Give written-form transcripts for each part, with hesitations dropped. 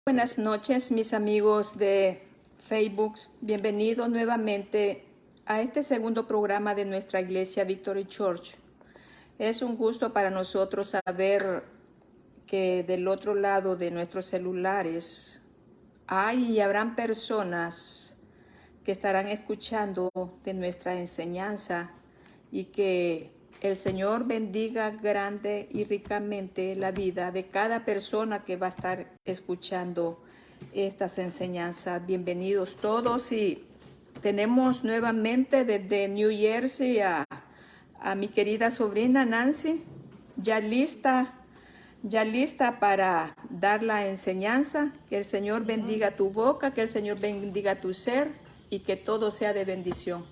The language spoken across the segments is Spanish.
Buenas noches, mis amigos de Facebook. Bienvenidos nuevamente a este segundo programa de nuestra iglesia Victory Church. Es un gusto para nosotros saber que del otro lado de nuestros celulares hay y habrán personas que estarán escuchando de nuestra enseñanza y que el Señor bendiga grande y ricamente la vida de cada persona que va a estar escuchando estas enseñanzas. Bienvenidos todos, y tenemos nuevamente desde New Jersey a mi querida sobrina Nancy, ya lista para dar la enseñanza. Que el Señor bendiga tu boca, que el Señor bendiga tu ser y que todo sea de bendición.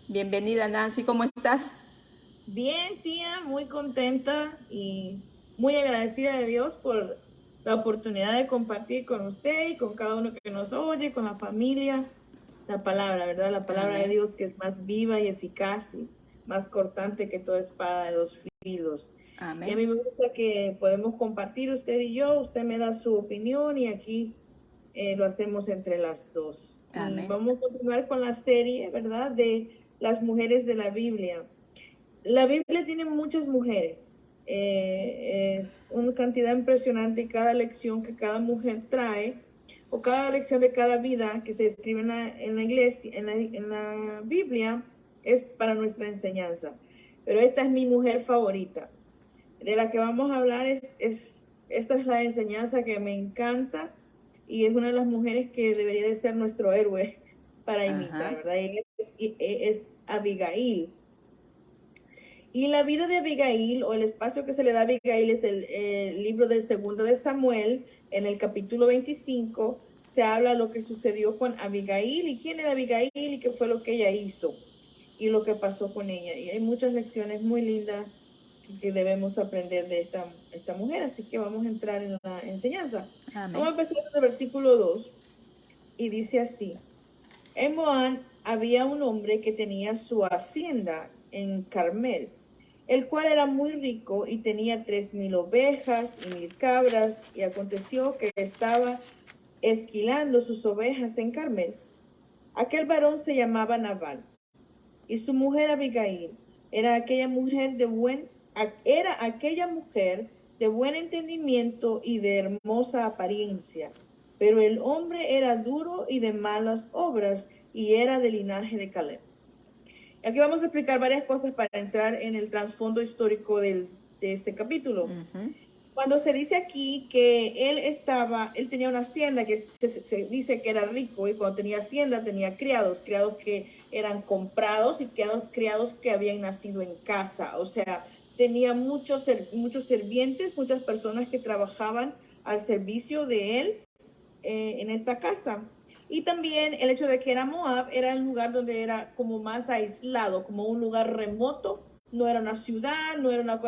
Bienvenida, Nancy, ¿cómo estás? Bien, tía, muy contenta y muy agradecida de Dios por la oportunidad de compartir con usted y con cada uno que nos oye, con la familia, la palabra, ¿verdad? La palabra Amén. de Dios, que es más viva y eficaz y más cortante que toda espada de dos filos. Y a Amén. mí me gusta que podemos compartir usted y yo, usted me da su opinión y aquí lo hacemos entre las dos. Y Amén. vamos a continuar con la serie, ¿verdad? De las mujeres de la Biblia. La Biblia tiene muchas mujeres, una cantidad impresionante, y cada lección que cada mujer trae, o cada lección de cada vida que se escribe en la iglesia, en la Biblia, es para nuestra enseñanza. Pero esta es mi mujer favorita. De la que vamos a hablar esta es la enseñanza que me encanta, y es una de las mujeres que debería de ser nuestro héroe para imitar, Ajá. ¿verdad? Y es Abigail. Y la vida de Abigail, o el espacio que se le da a Abigail, es el libro del segundo de Samuel. En el capítulo 25 se habla lo que sucedió con Abigail y quién era Abigail y qué fue lo que ella hizo y lo que pasó con ella. Y hay muchas lecciones muy lindas que debemos aprender de esta mujer. Así que vamos a entrar en la enseñanza. Vamos a Amén. empezar desde el versículo 2 y dice así: en Moab había un hombre que tenía su hacienda en Carmel, el cual era muy rico y tenía 3,000 ovejas y 1,000 cabras. Y aconteció que estaba esquilando sus ovejas en Carmel. Aquel varón se llamaba Nabal, y su mujer Abigail era aquella mujer de buen entendimiento y de hermosa apariencia. Pero el hombre era duro y de malas obras, y era del linaje de Caleb. Aquí vamos a explicar varias cosas para entrar en el trasfondo histórico de este capítulo. Cuando se dice aquí que él tenía una hacienda, que se dice que era rico, y cuando tenía hacienda tenía criados que eran comprados, y criados que habían nacido en casa. O sea, tenía muchos sirvientes, muchas personas que trabajaban al servicio de él en esta casa. Y también el hecho de que era Moab, era el lugar donde era como más aislado, como un lugar remoto. No era una ciudad, no era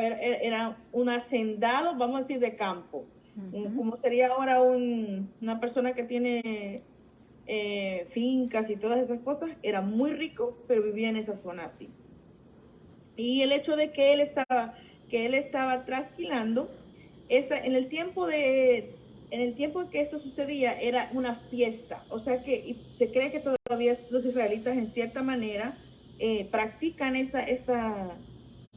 era un hacendado, vamos a decir, de campo. Como sería ahora una persona que tiene fincas y todas esas cosas. Era muy rico, pero vivía en esa zona así. Y el hecho de que él estaba trasquilando, en el tiempo en que esto sucedía, era una fiesta. O sea que se cree que todavía los israelitas, en cierta manera, practican esta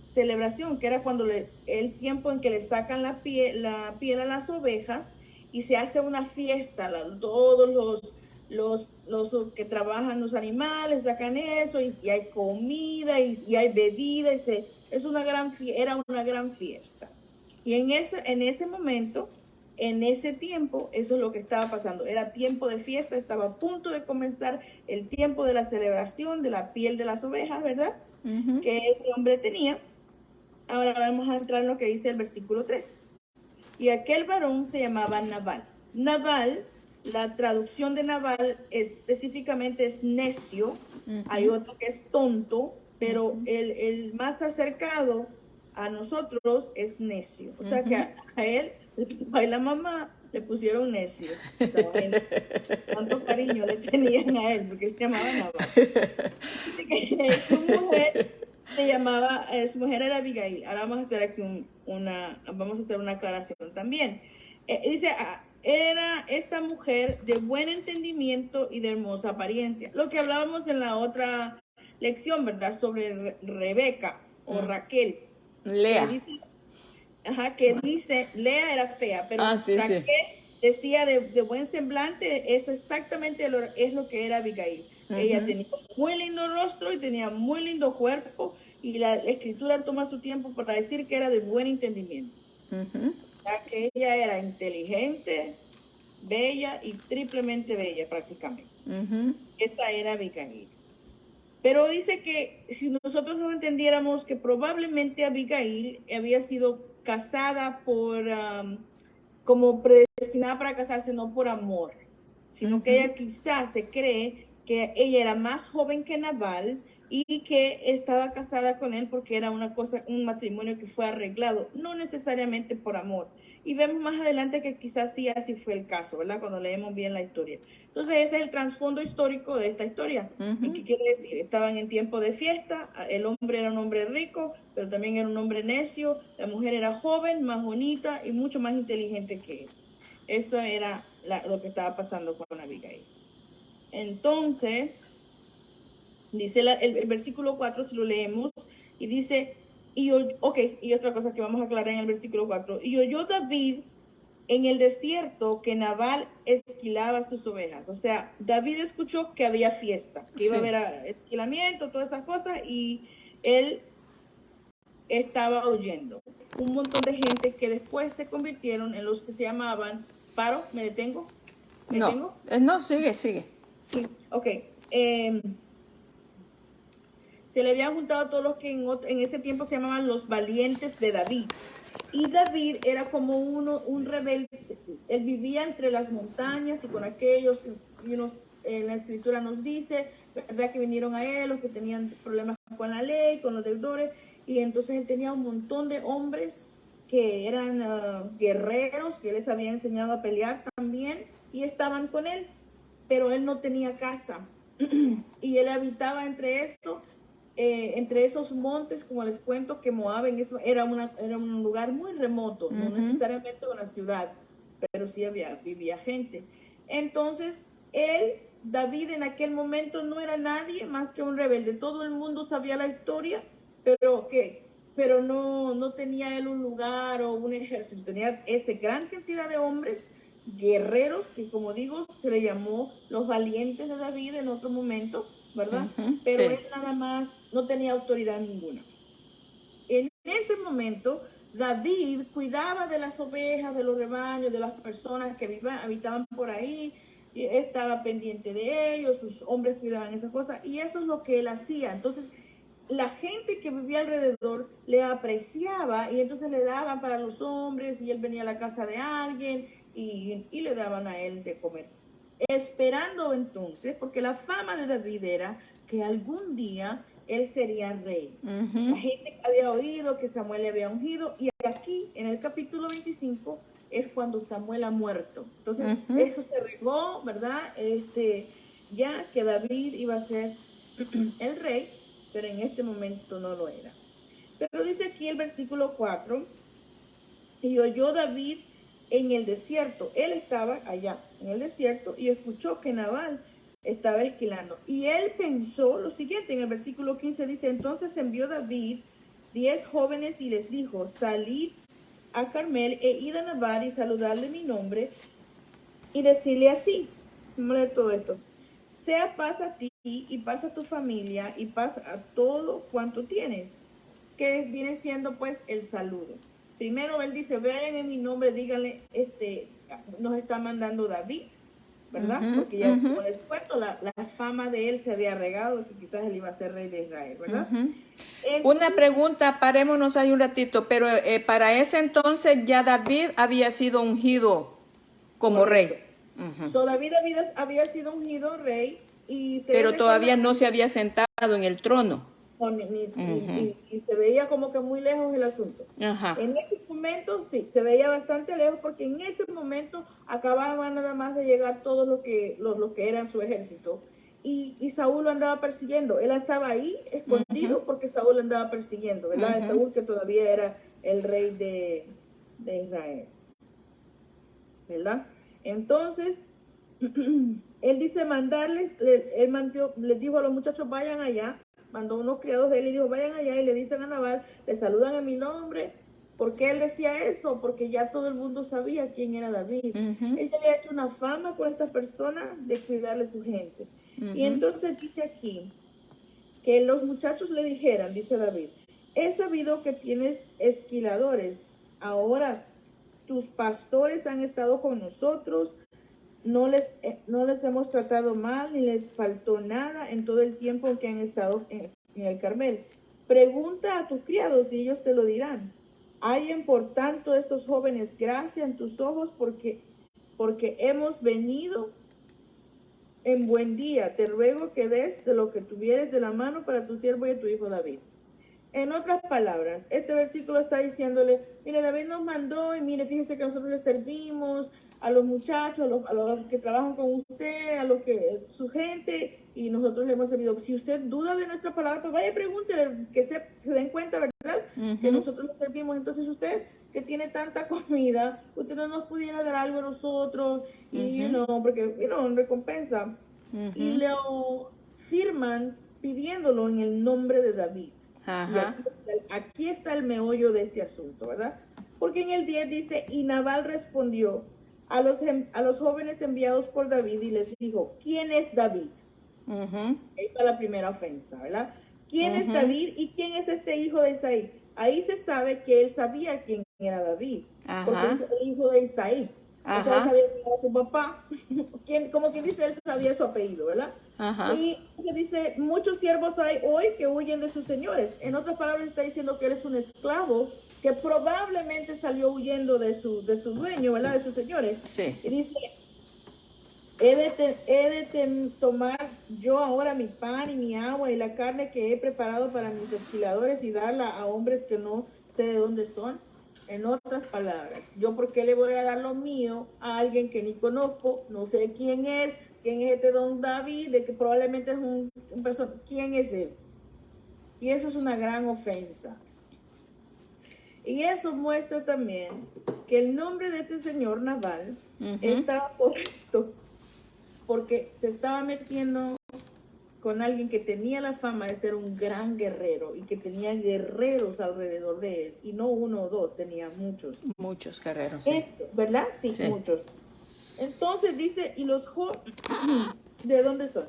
celebración, que era cuando el tiempo en que le sacan la piel a las ovejas, y se hace una fiesta. Todos los que trabajan los animales sacan eso, y hay comida y hay bebida, era una gran fiesta. Y en ese momento, en ese tiempo, eso es lo que estaba pasando. Era tiempo de fiesta, estaba a punto de comenzar el tiempo de la celebración de la piel de las ovejas, ¿verdad? Que este hombre tenía. Ahora vamos a entrar en lo que dice el versículo 3. Y aquel varón se llamaba Nabal. Nabal, la traducción de Nabal específicamente es necio. Hay otro que es tonto, pero el más acercado a nosotros es necio. O sea que a él, el papá y la mamá, le pusieron necio. O sea, tanto cariño le tenían a él, porque se llamaba Nabal. Su mujer era Abigail. Ahora vamos a hacer aquí vamos a hacer una aclaración también. Dice, era esta mujer de buen entendimiento y de hermosa apariencia. Lo que hablábamos en la otra lección, ¿verdad? Sobre Rebeca o Raquel. Lea. Que dice, Lea era fea, pero sí, Raquel sí. decía de buen semblante, eso exactamente es lo que era Abigail. Ella tenía muy lindo rostro y tenía muy lindo cuerpo, y la escritura toma su tiempo para decir que era de buen entendimiento. O sea, que ella era inteligente, bella y triplemente bella prácticamente. Esa era Abigail. Pero dice que si nosotros no entendiéramos que probablemente Abigail había sido casada como predestinada para casarse, no por amor, sino que ella quizás se cree que ella era más joven que Nabal y que estaba casada con él porque era un matrimonio que fue arreglado, no necesariamente por amor. Y vemos más adelante que quizás sí así fue el caso, ¿verdad? Cuando leemos bien la historia. Entonces ese es el trasfondo histórico de esta historia. ¿Y qué quiere decir? Estaban en tiempo de fiesta, el hombre era un hombre rico, pero también era un hombre necio, la mujer era joven, más bonita y mucho más inteligente que él. Eso era lo que estaba pasando con Abigail. Entonces, dice el versículo 4, si lo leemos, y dice, y otra cosa que vamos a aclarar en el versículo 4, y oyó David en el desierto que Nabal esquilaba sus ovejas. O sea, David escuchó que había fiesta, que iba a haber esquilamiento, todas esas cosas, y él estaba oyendo un montón de gente que después se convirtieron en los que se llamaban, ¿me detengo? No, sigue. Sí, ok. Se le habían juntado a todos los que en ese tiempo se llamaban los valientes de David. Y David era como un rebelde. Él vivía entre las montañas y con aquellos, en la escritura nos dice, ¿verdad? Que vinieron a él, los que tenían problemas con la ley, con los deudores. Y entonces él tenía un montón de hombres que eran guerreros, que él les había enseñado a pelear también, y estaban con él. Pero él no tenía casa. Y él habitaba entre esos montes, como les cuento, que Moab era un lugar muy remoto, no necesariamente una ciudad, pero sí vivía gente. Entonces, David en aquel momento no era nadie más que un rebelde. Todo el mundo sabía la historia, pero no tenía él un lugar o un ejército. Tenía gran cantidad de hombres guerreros, que como digo, se le llamó los valientes de David en otro momento, ¿verdad? Pero él nada más no tenía autoridad ninguna. En ese momento, David cuidaba de las ovejas, de los rebaños, de las personas que habitaban por ahí, estaba pendiente de ellos, sus hombres cuidaban esas cosas, y eso es lo que él hacía. Entonces, la gente que vivía alrededor le apreciaba, y entonces le daban para los hombres, y él venía a la casa de alguien y le daban a él de comer. Esperando entonces, porque la fama de David era que algún día él sería rey. La gente había oído que Samuel le había ungido, y aquí en el capítulo 25 es cuando Samuel ha muerto. Entonces eso se regó, ¿verdad? Ya que David iba a ser el rey, pero en este momento no lo era. Pero dice aquí el versículo 4, y oyó David en el desierto. Él estaba allá en el desierto y escuchó que Nabal estaba esquilando. Y él pensó lo siguiente, en el versículo 15 dice, entonces envió David 10 jóvenes y les dijo, salid a Carmel e id a Nabal y saludarle mi nombre y decirle así, vamos a leer todo esto, sea paz a ti y paz a tu familia y paz a todo cuanto tienes, que viene siendo pues el saludo. Primero él dice, vayan en mi nombre, díganle, nos está mandando David, ¿verdad? Porque ya, como les cuento, la fama de él se había regado, que quizás él iba a ser rey de Israel, ¿verdad? Entonces, una pregunta, parémonos ahí un ratito, pero para ese entonces ya David había sido ungido como rey. So David había sido ungido rey, pero todavía no se había sentado en el trono. Y se veía como que muy lejos el asunto. En ese momento sí, se veía bastante lejos, porque en ese momento acababan nada más de llegar todos los que eran su ejército, y Saúl lo andaba persiguiendo. Él estaba ahí escondido porque Saúl lo andaba persiguiendo, ¿verdad? Saúl, que todavía era el rey de Israel, ¿verdad? Entonces, él dice les dijo a los muchachos, vayan allá, mandó unos criados de él y dijo, vayan allá y le dicen a Nabal, le saludan en mi nombre. ¿Por qué él decía eso? Porque ya todo el mundo sabía quién era David. Él ya había hecho una fama con estas personas de cuidarle a su gente. Y entonces dice aquí que los muchachos le dijeran, dice David, he sabido que tienes esquiladores. Ahora tus pastores han estado con nosotros. No les hemos tratado mal ni les faltó nada en todo el tiempo que han estado en el Carmel. Pregunta a tus criados y ellos te lo dirán. Hallen por tanto estos jóvenes gracia en tus ojos porque hemos venido en buen día. Te ruego que des de lo que tuvieres de la mano para tu siervo y tu hijo David. En otras palabras, este versículo está diciéndole, mire, David nos mandó y mire, fíjese que nosotros le servimos a los muchachos, a los que trabajan con usted, su gente, y nosotros le hemos servido. Si usted duda de nuestra palabra, pues vaya y pregúntele, que se den cuenta, ¿verdad? Que nosotros le servimos. Entonces usted, que tiene tanta comida, usted no nos pudiera dar algo a nosotros, y porque, recompensa. Y le firman pidiéndolo en el nombre de David. Ajá. Y aquí está el meollo de este asunto, ¿verdad? Porque en el 10 dice, y Nabal respondió a los jóvenes enviados por David y les dijo, ¿quién es David? Ahí va la primera ofensa, ¿verdad? ¿Quién es David y quién es este hijo de Isaí? Ahí se sabe que él sabía quién era David, porque es el hijo de Isaí. O sea, él sabía quién era su papá. Como quien dice, él sabía su apellido, ¿verdad? Y se dice, muchos siervos hay hoy que huyen de sus señores. En otras palabras, está diciendo que él es un esclavo que probablemente salió huyendo de su dueño, ¿verdad? De sus señores. Sí. Y dice, he de tomar yo ahora mi pan y mi agua y la carne que he preparado para mis esquiladores y darla a hombres que no sé de dónde son. En otras palabras, ¿yo por qué le voy a dar lo mío a alguien que ni conozco? No sé quién es este don David, de que probablemente es un persona. ¿Quién es él? Y eso es una gran ofensa. Y eso muestra también que el nombre de este señor Nabal estaba correcto, porque se estaba metiendo con alguien que tenía la fama de ser un gran guerrero y que tenía guerreros alrededor de él, y no uno o dos, tenía muchos. Muchos guerreros. Sí. ¿Verdad? Sí, muchos. Entonces dice, ¿de dónde son?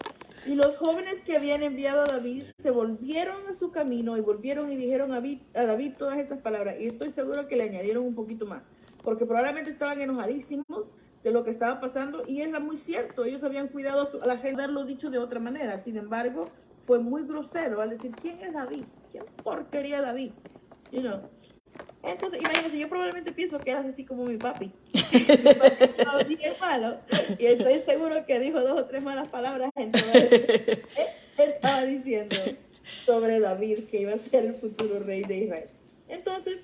Y los jóvenes que habían enviado a David se volvieron a su camino y volvieron y dijeron a David todas estas palabras. Y estoy seguro que le añadieron un poquito más, porque probablemente estaban enojadísimos de lo que estaba pasando, y era muy cierto, ellos habían cuidado a la gente, haberlo dicho de otra manera. Sin embargo, fue muy grosero al decir, ¿quién es David? ¿Quién porquería David? Entonces, imagínate, yo probablemente pienso que eras así como mi papi. Mi papi no dije malo, y estoy seguro que dijo 2 o 3 malas palabras en todo eso. Estaba diciendo sobre David, que iba a ser el futuro rey de Israel. Entonces,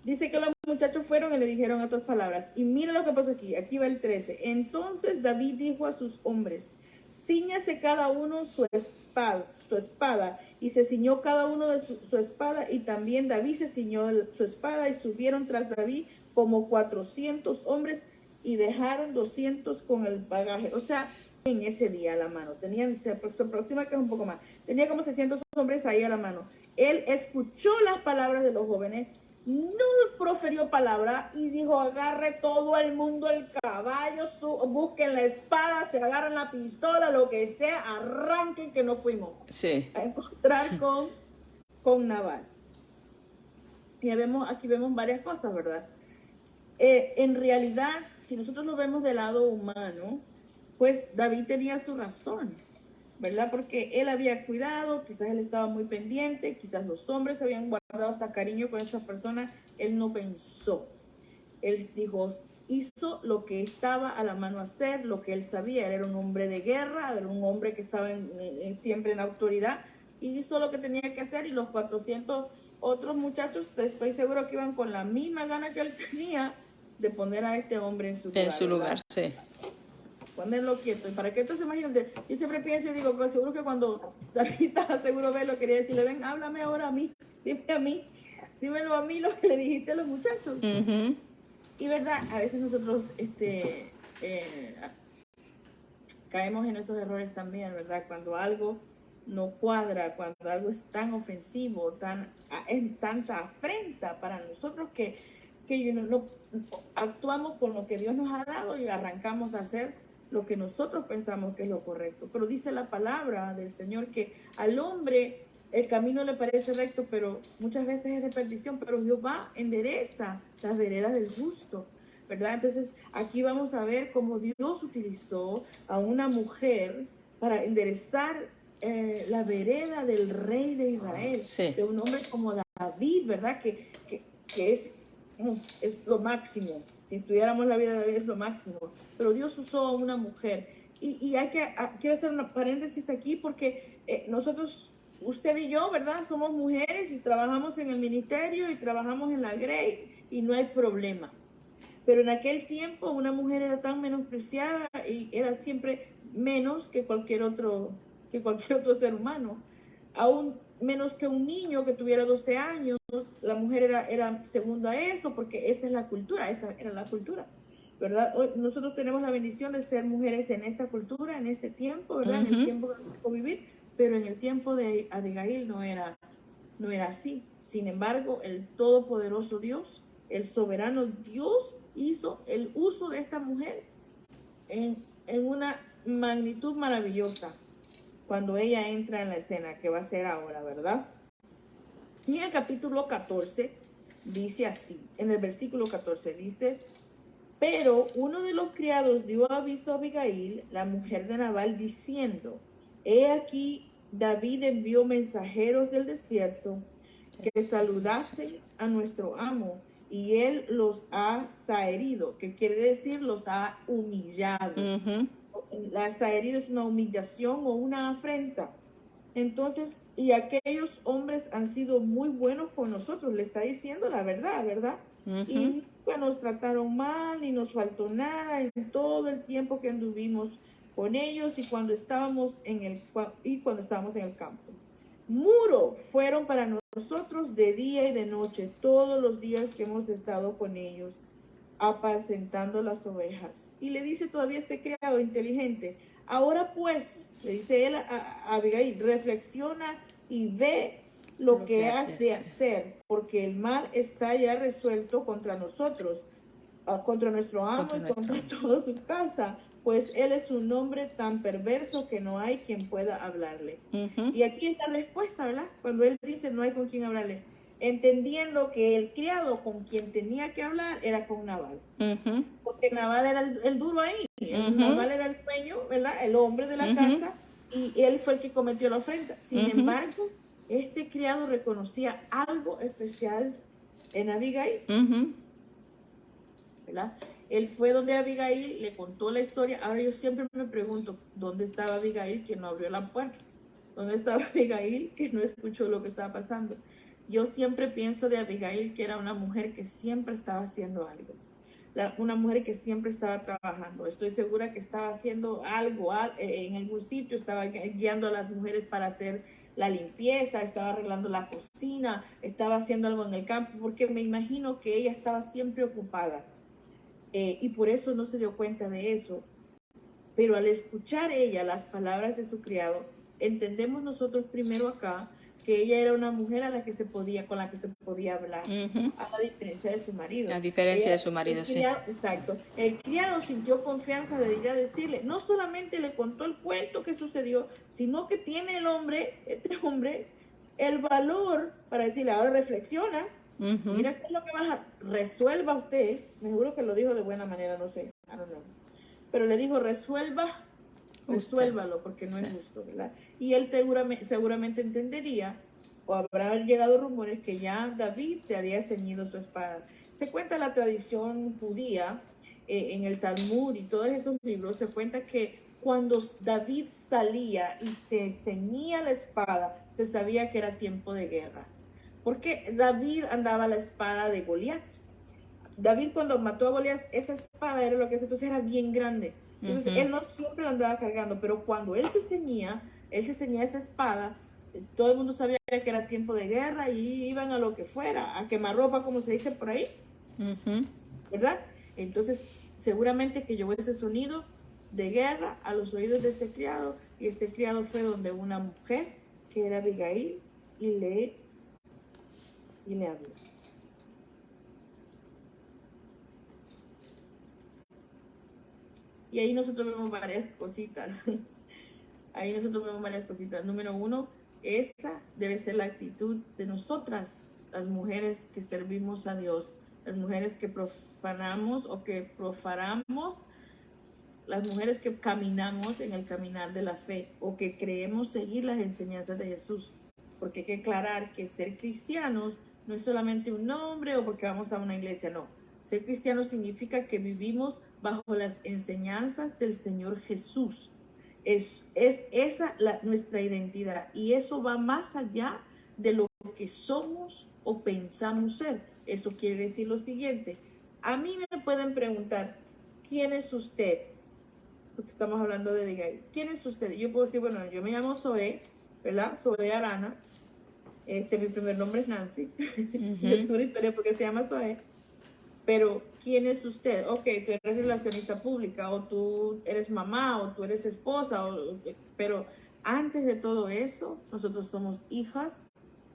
dice que los muchachos fueron y le dijeron otras palabras. Y mira lo que pasa aquí. Aquí va el 13. Entonces David dijo a sus hombres, cíñase cada uno su espada. Y se ciñó cada uno de su espada. Y también David se ciñó su espada. Y subieron tras David como 400 hombres. Y dejaron 200 con el bagaje. O sea, en ese día a la mano. Se aproxima que es un poco más. Tenía como 600 hombres ahí a la mano. Él escuchó las palabras de los jóvenes, no proferió palabra y dijo, agarre todo el mundo el caballo, busquen la espada, se agarran la pistola, lo que sea, arranquen que nos fuimos a encontrar con Nabal. Y aquí vemos varias cosas, ¿verdad? En realidad, si nosotros lo vemos del lado humano, pues David tenía su razón, ¿verdad? Porque él había cuidado, quizás él estaba muy pendiente, quizás los hombres habían guardado hasta cariño con esas personas. Él no pensó. Él dijo, hizo lo que estaba a la mano hacer, lo que él sabía. Él era un hombre de guerra, era un hombre que estaba siempre en autoridad, y hizo lo que tenía que hacer. Y los 400 otros muchachos, estoy seguro que iban con la misma gana que él tenía de poner a este hombre en su lugar. En su lugar, sí. Ponerlo quieto. Y para que esto se imaginen, yo siempre pienso y digo, pues seguro que cuando David estaba seguro verlo, quería decirle, ven, háblame ahora a mí, dime a mí, dímelo a mí lo que le dijiste a los muchachos. Y verdad, a veces nosotros eh, caemos en esos errores también, ¿verdad? Cuando algo no cuadra, cuando algo es tan ofensivo, es tanta afrenta para nosotros que no actuamos con lo que Dios nos ha dado y arrancamos a hacer lo que nosotros pensamos que es lo correcto. Pero dice la palabra del Señor que al hombre el camino le parece recto, pero muchas veces es de perdición, pero Jehová endereza las veredas del justo, ¿verdad? Entonces aquí vamos a ver cómo Dios utilizó a una mujer para enderezar la vereda del rey de Israel, Sí. de un hombre como David, ¿verdad? Que es lo máximo. Si estudiáramos la vida de David es lo máximo. Pero Dios usó a una mujer. Y quiero hacer una paréntesis aquí porque nosotros, usted y yo, ¿verdad? Somos mujeres y trabajamos en el ministerio y trabajamos en la Grey y no hay problema. Pero en aquel tiempo una mujer era tan menospreciada y era siempre menos que cualquier otro ser humano. Aún menos que un niño que tuviera 12 años, la mujer era segunda a eso, porque esa es la cultura, esa era la cultura, ¿verdad? Hoy nosotros tenemos la bendición de ser mujeres en esta cultura, en este tiempo, ¿verdad? En el tiempo que nos tocó vivir, pero en el tiempo de Abigail no era así. Sin embargo, el todopoderoso Dios, el soberano Dios, hizo el uso de esta mujer en una magnitud maravillosa cuando ella entra en la escena, que va a ser ahora, ¿verdad? Y en el capítulo 14 dice así, en el versículo 14 dice: pero uno de los criados dio aviso a Abigail, la mujer de Nabal, diciendo: he aquí, David envió mensajeros del desierto que saludasen a nuestro amo, y él los ha zaherido, que quiere decir los ha humillado. La zaherido es una humillación o una afrenta. Entonces, y aquellos hombres han sido muy buenos con nosotros, le está diciendo la verdad, ¿verdad? Y nunca nos trataron mal, ni nos faltó nada en todo el tiempo que anduvimos con ellos y cuando estábamos en el campo. Muro fueron para nosotros de día y de noche, todos los días que hemos estado con ellos, apacentando las ovejas. Y le dice todavía este criado inteligente: ahora pues, le dice él a Abigail, reflexiona y ve lo que has de hacer, porque el mal está ya resuelto contra nosotros, contra nuestro amo y contra toda su casa, pues él es un hombre tan perverso que no hay quien pueda hablarle. Y aquí está la respuesta, ¿verdad? Cuando él dice no hay con quien hablarle, entendiendo que el criado con quien tenía que hablar era con Nabal. Porque Nabal era el duro ahí. Nabal era el dueño, ¿verdad? El hombre de la casa, y él fue el que cometió la ofrenda. Sin embargo, este criado reconocía algo especial en Abigail, ¿verdad? Él fue donde Abigail, le contó la historia. Ahora yo siempre me pregunto, ¿dónde estaba Abigail que no abrió la puerta? ¿Dónde estaba Abigail que no escuchó lo que estaba pasando? Yo siempre pienso de Abigail que era una mujer que siempre estaba haciendo algo. Una mujer que siempre estaba trabajando. Estoy segura que estaba haciendo algo en algún sitio, estaba guiando a las mujeres para hacer la limpieza, estaba arreglando la cocina, estaba haciendo algo en el campo, porque me imagino que ella estaba siempre ocupada. Y por eso no se dio cuenta de eso. Pero al escuchar ella las palabras de su criado, entendemos nosotros primero acá que ella era una mujer con la que se podía hablar, a la diferencia de su marido. A diferencia de su marido, sí. Exacto. El criado sintió confianza de ir a decirle, no solamente le contó el cuento que sucedió, sino que tiene este hombre, el valor para decirle, ahora reflexiona, mira qué es lo que resuelva usted. Me juro que lo dijo de buena manera, no sé, I don't know. Pero le dijo, resuélvalo, porque no es justo, ¿verdad? Y él seguramente entendería, o habrá llegado rumores que ya David se había ceñido su espada. Se cuenta la tradición judía, en el Talmud y todos esos libros, se cuenta que cuando David salía y se ceñía la espada, se sabía que era tiempo de guerra. Porque David andaba a la espada de Goliat. David, cuando mató a Goliat, esa espada era lo que entonces era bien grande. Entonces él no siempre lo andaba cargando, pero cuando él se ceñía esa espada, todo el mundo sabía que era tiempo de guerra y iban a lo que fuera, a quemar ropa, como se dice por ahí, ¿verdad? Entonces seguramente que llegó ese sonido de guerra a los oídos de este criado, y este criado fue donde una mujer, que era Abigail, y le habló. Y ahí nosotros vemos varias cositas. Número uno, esa debe ser la actitud de nosotras, las mujeres que servimos a Dios, las mujeres que profanamos o que profanamos, las mujeres que caminamos en el caminar de la fe o que creemos seguir las enseñanzas de Jesús. Porque hay que aclarar que ser cristianos no es solamente un nombre o porque vamos a una iglesia, no. Ser cristiano significa que vivimos bajo las enseñanzas del Señor Jesús. Es esa nuestra identidad, y eso va más allá de lo que somos o pensamos ser. Eso quiere decir lo siguiente: a mí me pueden preguntar, ¿quién es usted? Porque estamos hablando de Abigail. ¿Quién es usted? Y yo puedo decir, bueno, yo me llamo Zoe, ¿verdad? Zoe Arana. Mi primer nombre es Nancy. Es una historia porque se llama Zoe. Pero, ¿quién es usted? Ok, tú eres relacionista pública, o tú eres mamá, o tú eres esposa, pero antes de todo eso, nosotros somos hijas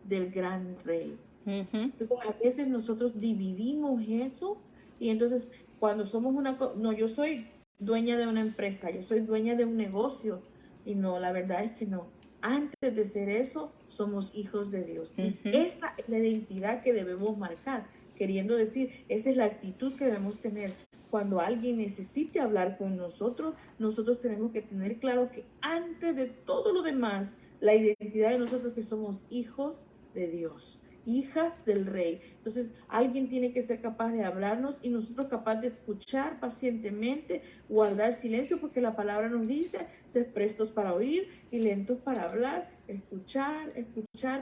del gran rey. Entonces, a veces nosotros dividimos eso, y entonces, cuando somos no, yo soy dueña de una empresa, yo soy dueña de un negocio, y no, la verdad es que no. Antes de ser eso, somos hijos de Dios. Y esa es la identidad que debemos marcar. Queriendo decir, esa es la actitud que debemos tener. Cuando alguien necesite hablar con nosotros, nosotros tenemos que tener claro que antes de todo lo demás, la identidad de nosotros que somos hijos de Dios, hijas del Rey. Entonces, alguien tiene que ser capaz de hablarnos y nosotros capaz de escuchar pacientemente, guardar silencio, porque la palabra nos dice, ser prestos para oír y lentos para hablar, escuchar,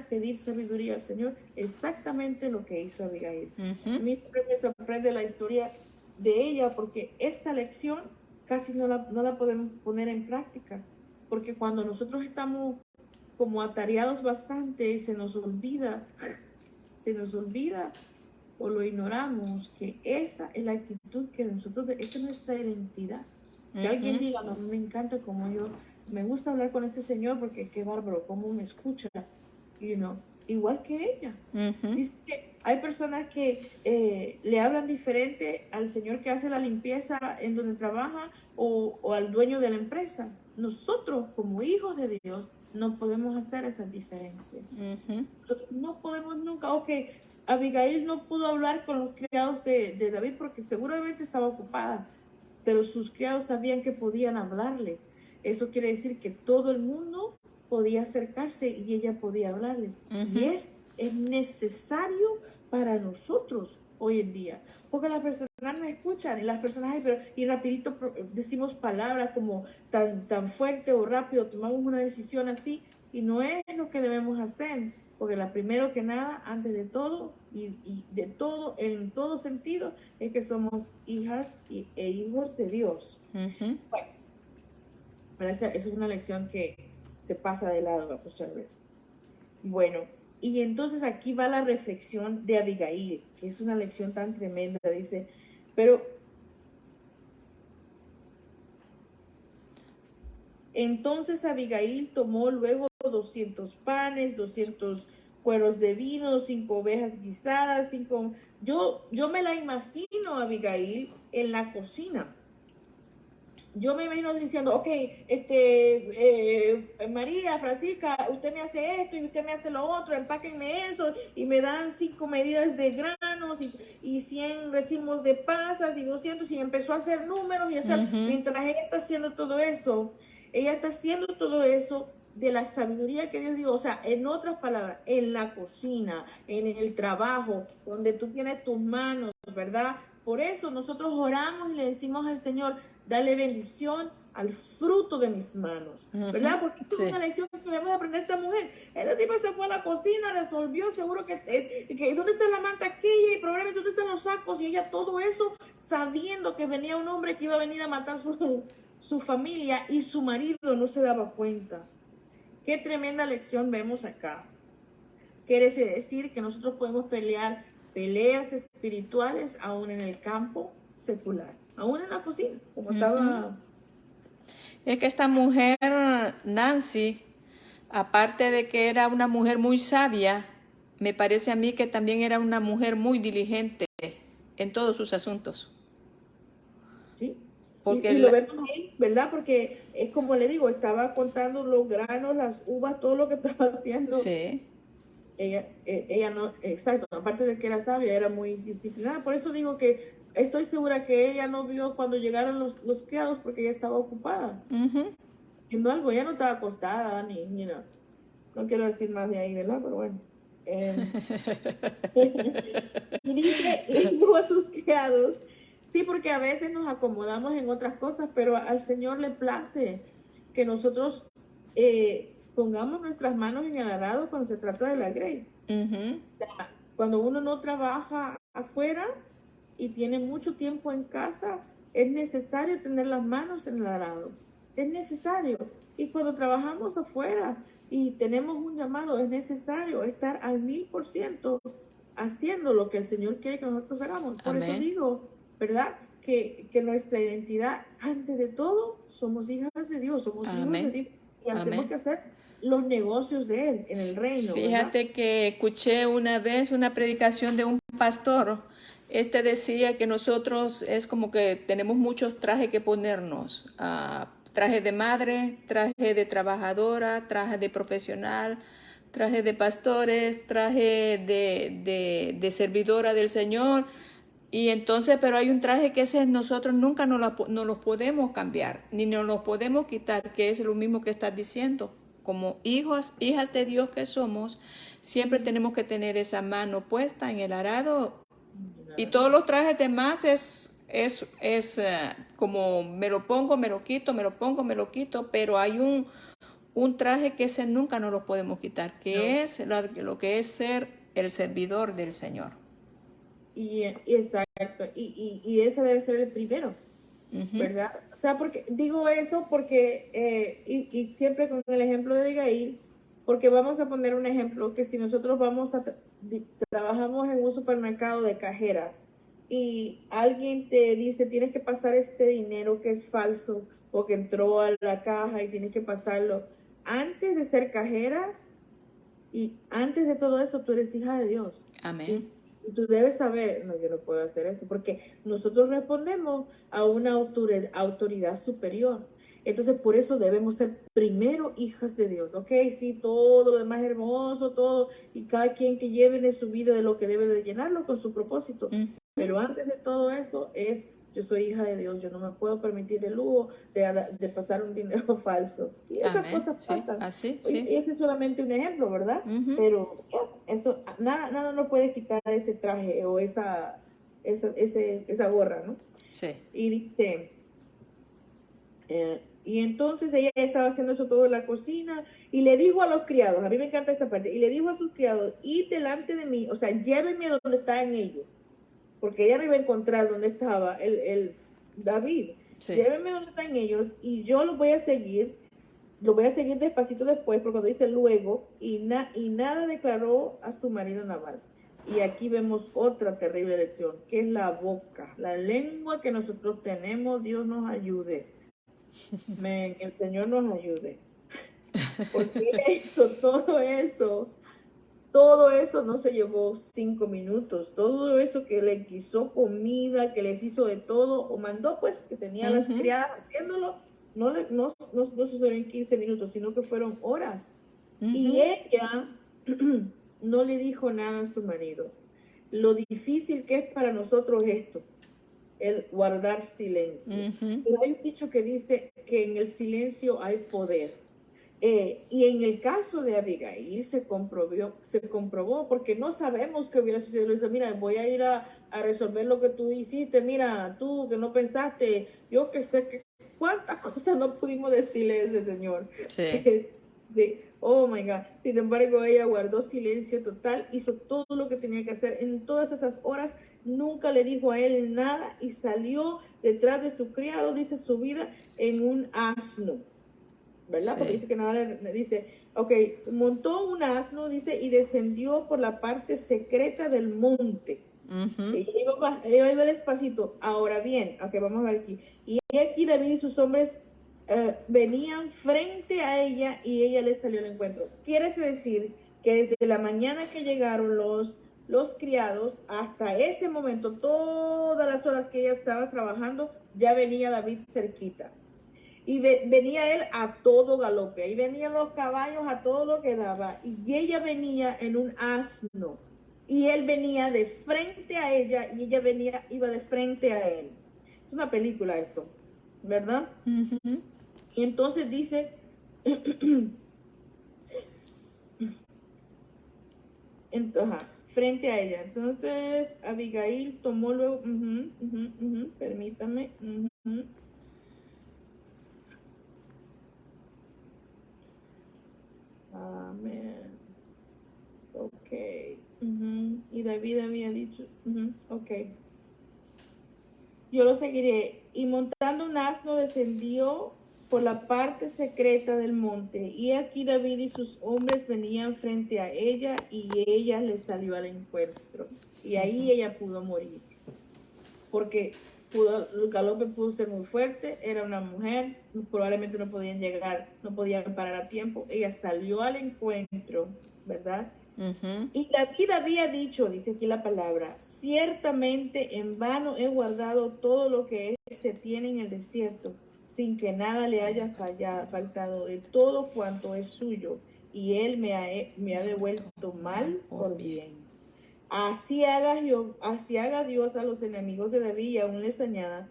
pedir sabiduría al Señor, exactamente lo que hizo Abigail. A mí siempre me sorprende la historia de ella, porque esta lección casi no la podemos poner en práctica, porque cuando nosotros estamos como atareados bastante, se nos olvida o lo ignoramos, que esa es la actitud que nosotros, esa es nuestra identidad. Que alguien diga, no, me encanta como yo, me gusta hablar con este señor porque qué bárbaro, cómo me escucha, igual que ella. Dice que hay personas que le hablan diferente al señor que hace la limpieza en donde trabaja o al dueño de la empresa. Nosotros, como hijos de Dios, no podemos hacer esas diferencias. Nosotros no podemos nunca. Ok, Abigail no pudo hablar con los criados de David porque seguramente estaba ocupada, pero sus criados sabían que podían hablarle. Eso quiere decir que todo el mundo podía acercarse y ella podía hablarles. Y es necesario para nosotros hoy en día, porque las personas no escuchan, y las personas, y rapidito decimos palabras como tan fuerte o rápido, tomamos una decisión así, y no es lo que debemos hacer, porque la primero que nada, antes de todo, y de todo, en todo sentido, es que somos hijas e hijos de Dios. Bueno, esa es una lección que se pasa de lado muchas veces. Bueno, y entonces aquí va la reflexión de Abigail, que es una lección tan tremenda. Dice, pero entonces Abigail tomó luego 200 panes, 200 cueros de vino, 5 ovejas guisadas, 5... Yo me la imagino a Abigail en la cocina. Yo me imagino diciendo, ok, María, Francisca, usted me hace esto y usted me hace lo otro, empáquenme eso, y me dan 5 medidas de granos y 100 racimos de pasas y 200, y empezó a hacer números y hacer, mientras ella está haciendo todo eso, de la sabiduría que Dios dio. O sea, en otras palabras, en la cocina, en el trabajo, donde tú tienes tus manos, ¿verdad? Por eso nosotros oramos y le decimos al Señor, dale bendición al fruto de mis manos, ¿verdad? Porque es una lección que debemos aprender esta mujer. Esta tipa se fue a la cocina, resolvió, seguro que ¿dónde está la mantequilla? Y probablemente ¿dónde están los sacos? Y ella todo eso sabiendo que venía un hombre que iba a venir a matar su familia, y su marido no se daba cuenta. Qué tremenda lección vemos acá. Quiere decir que nosotros podemos pelear peleas espirituales aún en el campo secular. aún en la cocina, como Ujú. estaba. Es que esta mujer, Nancy, aparte de que era una mujer muy sabia, me parece a mí que también era una mujer muy diligente en todos sus asuntos. ¿Sí? Porque, Y lo vemos ahí, ¿verdad? Porque es como le digo, estaba contando los granos, las uvas, todo lo que estaba haciendo. sí, Ella no, exacto, aparte de que era sabia, era muy disciplinada. Por eso digo que estoy segura que ella no vio cuando llegaron los criados porque ella estaba ocupada ujú, haciendo algo. Ella no estaba acostada, no quiero decir más de ahí, ¿verdad? Pero bueno. Eh, y dice, y dijo a sus criados, sí, porque a veces nos acomodamos en otras cosas, pero al Señor le place que nosotros pongamos nuestras manos en el arado cuando se trata de la grey. ujú, Cuando uno no trabaja afuera y tiene mucho tiempo en casa, es necesario tener las manos en el arado. Es necesario. Y cuando trabajamos afuera y tenemos un llamado, es necesario estar al 1000% haciendo lo que el Señor quiere que nosotros hagamos. Por eso amén, digo, ¿verdad? Que nuestra identidad, antes de todo, somos hijas de Dios, somos hijos de amén, Dios. Y tenemos amén. que hacer los negocios de Él en el reino, ¿verdad? Fíjate que escuché una vez una predicación de un pastor. Este decía que nosotros es como que tenemos muchos trajes que ponernos. Traje de madre, traje de trabajadora, traje de profesional, traje de pastores, traje de servidora del Señor. Y entonces, pero hay un traje que ese nosotros nunca no los podemos cambiar, ni nos los podemos quitar, que es lo mismo que estás diciendo. Como hijos, hijas de Dios que somos, siempre tenemos que tener esa mano puesta en el arado. Y todos los trajes demás es como me lo pongo, me lo quito, me lo pongo, me lo quito, pero hay un traje que ese nunca nos lo podemos quitar, No. que es lo que es ser el servidor del Señor. Y exacto, y ese debe ser el primero, Ujú, ¿verdad? O sea, porque digo eso porque, y siempre con el ejemplo de Abigail, porque vamos a poner un ejemplo que si nosotros trabajamos en un supermercado de cajera y alguien te dice tienes que pasar este dinero que es falso o que entró a la caja y tienes que pasarlo, antes de ser cajera y antes de todo eso, tú eres hija de Dios. amén. Y tú debes saber, no, yo no puedo hacer eso, porque nosotros respondemos a una autoridad superior. Entonces, por eso debemos ser primero hijas de Dios, ¿ok? Sí, todo lo demás es hermoso, todo, y cada quien que lleve en su vida de lo que debe de llenarlo con su propósito. Ujú. Pero antes de todo eso es, yo soy hija de Dios, yo no me puedo permitir el lujo de pasar un dinero falso. Y esas Amén, cosas sí, pasan. así, Y sí. ese es solamente un ejemplo, ¿verdad? Ujú, Pero ya, eso, nada nos puede quitar ese traje o esa gorra, ¿no? sí. Y dice, y entonces ella estaba haciendo eso todo en la cocina y le dijo a los criados, a mí me encanta esta parte, y le dijo a sus criados, id delante de mí, o sea, llévenme a donde estaban ellos, porque ella no iba a encontrar donde estaba el David. Sí. Llévenme donde están ellos y yo los voy a seguir. Lo voy a seguir despacito después, porque cuando dice luego, y nada declaró a su marido Nabal. Y aquí vemos otra terrible lección, que es la boca, la lengua que nosotros tenemos. Dios nos ayude. Men, el Señor nos ayude. Porque eso, todo eso no se llevó 5 minutos. Todo eso que le quiso comida, que les hizo de todo, o mandó pues, que tenía las Ujú, criadas haciéndolo, no sucedió en 15 minutos, sino que fueron horas. Y ujú, ella no le dijo nada a su marido. Lo difícil que es para nosotros esto, el guardar silencio. ujú. Pero hay un dicho que dice que en el silencio hay poder. Y en el caso de Abigail se comprobó porque no sabemos qué hubiera sucedido. Le dice, mira, voy a ir a resolver lo que tú hiciste. Mira, tú que no pensaste, yo que sé que cuántas cosas no pudimos decirle a ese señor. Sí. Sí, oh my God. Sin embargo, ella guardó silencio total, hizo todo lo que tenía que hacer en todas esas horas, nunca le dijo a él nada y salió detrás de su criado, dice su vida, en un asno. ¿Verdad? Porque Sí. dice que nada le dice, ok, montó un asno, dice, y descendió por la parte secreta del monte. Ujú. Ella iba despacito. Ahora bien, ok, vamos a ver aquí. Y aquí David y sus hombres venían frente a ella y ella les salió al encuentro. Quiere decir que desde la mañana que llegaron los criados hasta ese momento, todas las horas que ella estaba trabajando, ya venía David cerquita. Y venía él a todo galope. Ahí venían los caballos a todo lo que daba. Y ella venía en un asno. Y él venía de frente a ella y ella iba de frente a él. Es una película esto, ¿verdad? Ujú. Y entonces dice, ajá, frente a ella. Entonces Abigail tomó luego, permítame. Amén. Ok. Y David había dicho, ok. Yo lo seguiré. Y montando un asno descendió por la parte secreta del monte. Y aquí David y sus hombres venían frente a ella y ella le salió al encuentro. Y ahí ella pudo morir. Porque el galope pudo ser muy fuerte, era una mujer, probablemente no podían llegar, no podían parar a tiempo. Ella salió al encuentro, ¿verdad? Ujú. Y David había dicho, dice aquí la palabra, ciertamente en vano he guardado todo lo que se tiene en el desierto, sin que nada le haya faltado de todo cuanto es suyo, y él me ha devuelto mal por bien. Así haga Dios a los enemigos de David y aún les añada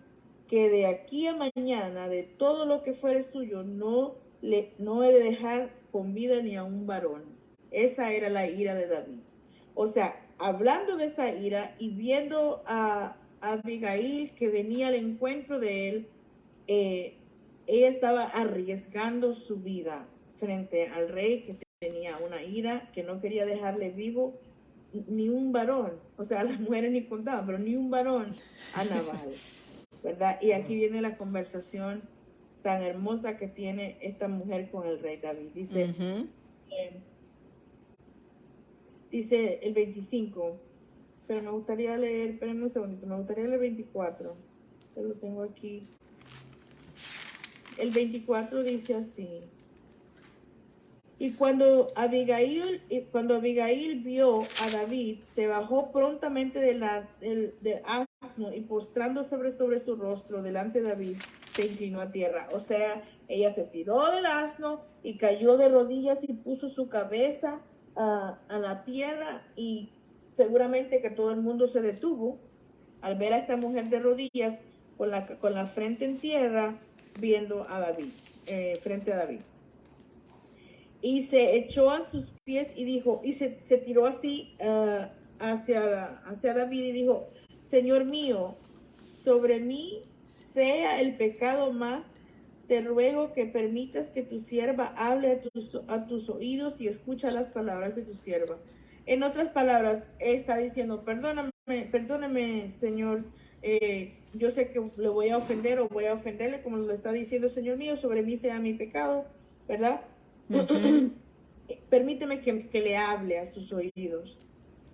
que de aquí a mañana de todo lo que fuere suyo no he de dejar con vida ni a un varón. Esa era la ira de David. O sea, hablando de esa ira y viendo a Abigail que venía al encuentro de él, ella estaba arriesgando su vida frente al rey que tenía una ira, que no quería dejarle vivo ni un varón, o sea, las mujeres ni contaban, pero ni un varón a Nabal, ¿verdad? Y aquí viene la conversación tan hermosa que tiene esta mujer con el rey David. Dice, dice el 25, pero me gustaría leer, espérenme un segundito, me gustaría leer el 24, yo lo tengo aquí. El 24 dice así. Y cuando Abigail vio a David, se bajó prontamente del asno y postrando sobre su rostro delante de David, se inclinó a tierra. O sea, ella se tiró del asno y cayó de rodillas y puso su cabeza a la tierra, y seguramente que todo el mundo se detuvo al ver a esta mujer de rodillas con la frente en tierra viendo a David, frente a David. Y se echó a sus pies y dijo, y se tiró así hacia David y dijo, Señor mío, sobre mí sea el pecado más, te ruego que permitas que tu sierva hable a tus oídos y escucha las palabras de tu sierva. En otras palabras, está diciendo, perdóname, Señor, yo sé que le voy a ofender o voy a ofenderle, como lo está diciendo, Señor mío, sobre mí sea mi pecado, ¿verdad? Permíteme que le hable a sus oídos.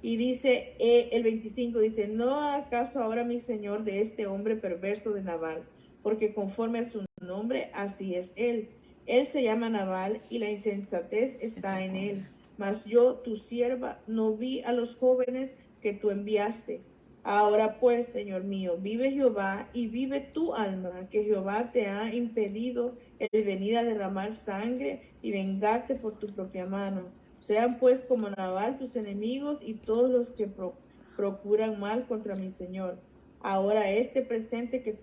Y dice el 25, dice, ¿no acaso ahora mi señor de este hombre perverso de Nabal? Porque conforme a su nombre, así es él. Él se llama Nabal y la insensatez está en él. Mas yo, tu sierva, no vi a los jóvenes que tú enviaste. Ahora pues, Señor mío, vive Jehová y vive tu alma, que Jehová te ha impedido el venir a derramar sangre y vengarte por tu propia mano. Sean pues como Nabal tus enemigos y todos los que procuran mal contra mi Señor. Ahora este presente que